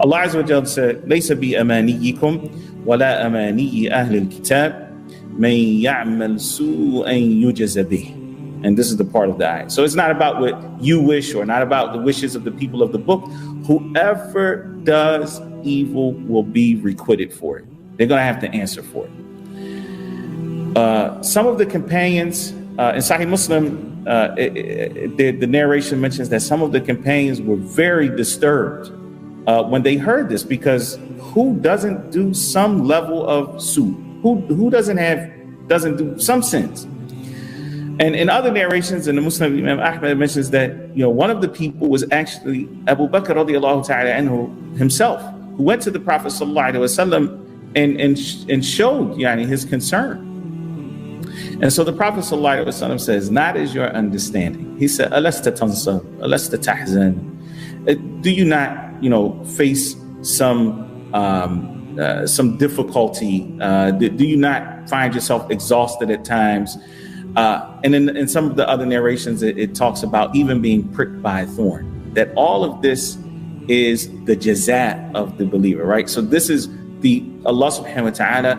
Allah Azza wa Jalla said, لَيْسَ بِأَمَانِيِّكُمْ وَلَا أَمَانِيِّ أَهْلِ الْكِتَابِ مَنْ يَعْمَلْ سُوءًا يُجَزَ بِهِ. And this is the part of the ayah. So it's not about what you wish or not about the wishes of the people of the book. Whoever does evil will be requited for it. They're going to have to answer for it. Some of the companions in Sahih Muslim, the narration mentions that some of the companions were very disturbed when they heard this, because who doesn't do some level of su? Who doesn't do some sins? And in other narrations in the Muslim, Imam Ahmad mentions that, one of the people was actually Abu Bakr radiallahu ta'ala anhu himself, who went to the Prophet sallallahu alaihi wasallam and showed his concern. And so the Prophet sallallahu alaihi wasallam says, not as your understanding. He said, Alasta tansab, alasta tahzan. Do you not, face some difficulty? Do you not find yourself exhausted at times? And in some of the other narrations, it talks about even being pricked by a thorn, that all of this is the jaza of the believer, right? So this is Allah subhanahu wa ta'ala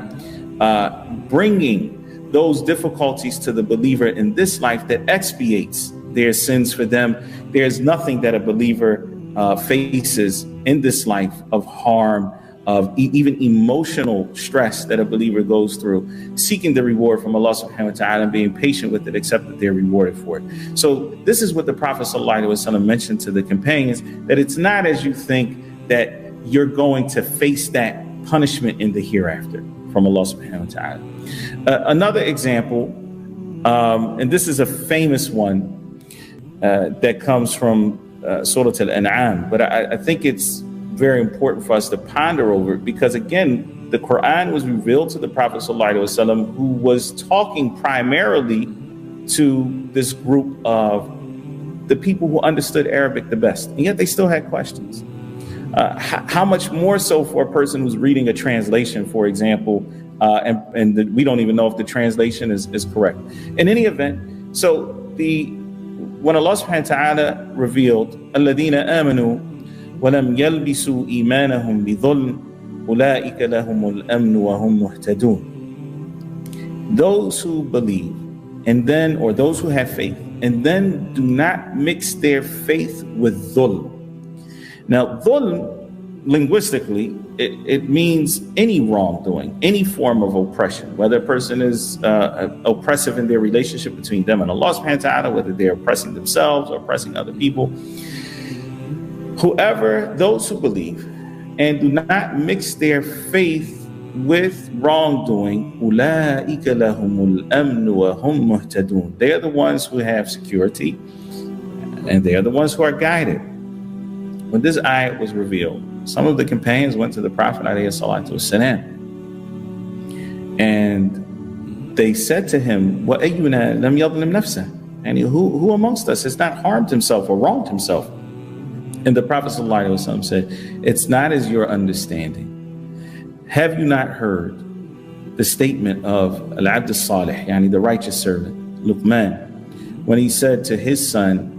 bringing those difficulties to the believer in this life that expiates their sins for them. There's nothing that a believer faces in this life of harm, of even emotional stress that a believer goes through, seeking the reward from Allah subhanahu wa ta'ala and being patient with it, except that they're rewarded for it. So this is what the Prophet sallallahu alaihi wasallam mentioned to the companions, that it's not as you think that you're going to face that punishment in the hereafter from Allah subhanahu wa ta'ala. Another example, and this is a famous one that comes from Surah Al-An'am, but I think it's very important for us to ponder over it, because again, the Quran was revealed to the Prophet sallallahu alaihi wasallam, who was talking primarily to this group of the people who understood Arabic the best, and yet they still had questions. How much more so for a person who's reading a translation, for example, and we don't even know if the translation is correct. In any event, so when Allah subhanahu wa ta'ala revealed الَّذِينَ آمَنُوا وَلَمْ يَلْبِسُوا إِيمَانَهُمْ بِظُلْمٍ أُولَٰئِكَ لَهُمُ الْأَمْنُ وَهُمْ مُهْتَدُونَ. Those who believe or those who have faith and then do not mix their faith with dhulm. Now, dhulm, linguistically, it means any wrongdoing, any form of oppression, whether a person is oppressive in their relationship between them and Allah subhanahu wa ta'ala, whether they're oppressing themselves or oppressing other people. Those who believe and do not mix their faith with wrongdoing, أُولَٰئِكَ لَهُمُ الْأَمْنُ وَهُمْ مُهْتَدُونَ. They are the ones who have security, and they are the ones who are guided. When this ayat was revealed, some of the companions went to the Prophet ﷺ, and they said to him, وَأَيُّنَا لَمْ يَظْلِمْ نَفْسَهُ. And who amongst us has not harmed himself or wronged himself? And the Prophet ﷺ said, it's not as your understanding. Have you not heard the statement of Al-Abd al-Salih, the righteous servant, Luqman, when he said to his son,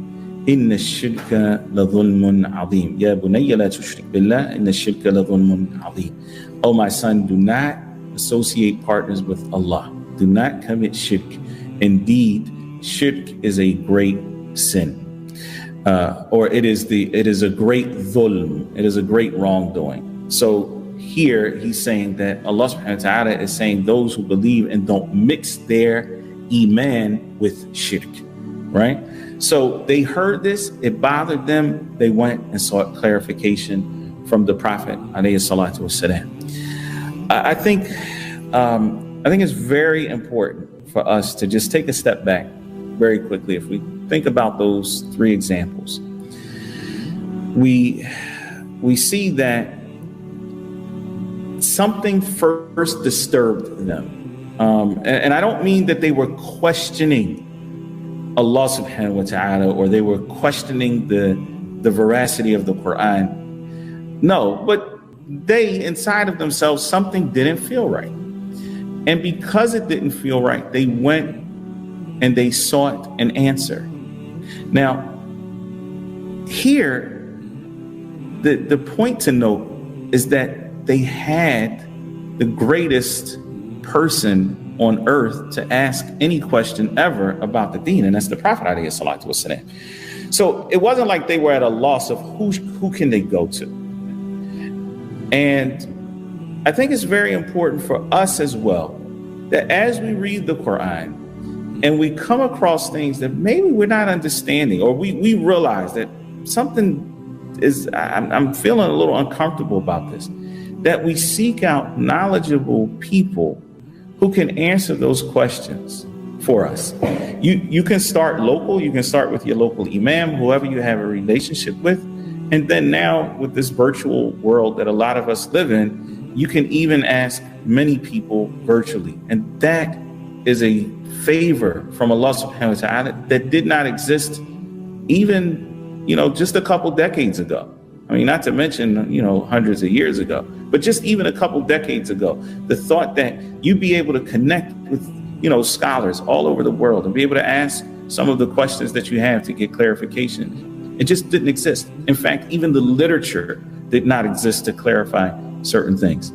Inna ash-shirka la dhulmun azim. Ya bunayya la tushrik billah, inna ash-shirka la dhulmun azim. Oh, my son, do not associate partners with Allah. Do not commit shirk. Indeed, shirk is a great sin. Or it is a great dhulm. It is a great wrongdoing. So here he's saying that Allah subhanahu wa ta'ala is saying those who believe and don't mix their iman with shirk, right? So they heard this, it bothered them. They went and sought clarification from the Prophet alayhi salatu wasalam. I think it's very important for us to just take a step back very quickly. If we think about those three examples, we see that something first disturbed them. And I don't mean that they were questioning Allah subhanahu wa ta'ala, or they were questioning the veracity of the Quran. No, but they, inside of themselves, something didn't feel right. And because it didn't feel right, they went and they sought an answer. Now, here, the point to note is that they had the greatest person on earth to ask any question ever about the deen, and that's the Prophet alayhi salatu wasalam. So it wasn't like they were at a loss of who can they go to. And I think it's very important for us as well that as we read the Quran and we come across things that maybe we're not understanding, or we realize that something is, I'm feeling a little uncomfortable about this, that we seek out knowledgeable people who can answer those questions for us. You can start local. You can start with your local imam, whoever you have a relationship with. And then now with this virtual world that a lot of us live in, you can even ask many people virtually. And that is a favor from Allah subhanahu wa ta'ala that did not exist even, just a couple decades ago. I mean, not to mention, hundreds of years ago, but just even a couple decades ago, the thought that you'd be able to connect with, scholars all over the world and be able to ask some of the questions that you have to get clarification, it just didn't exist. In fact, even the literature did not exist to clarify certain things.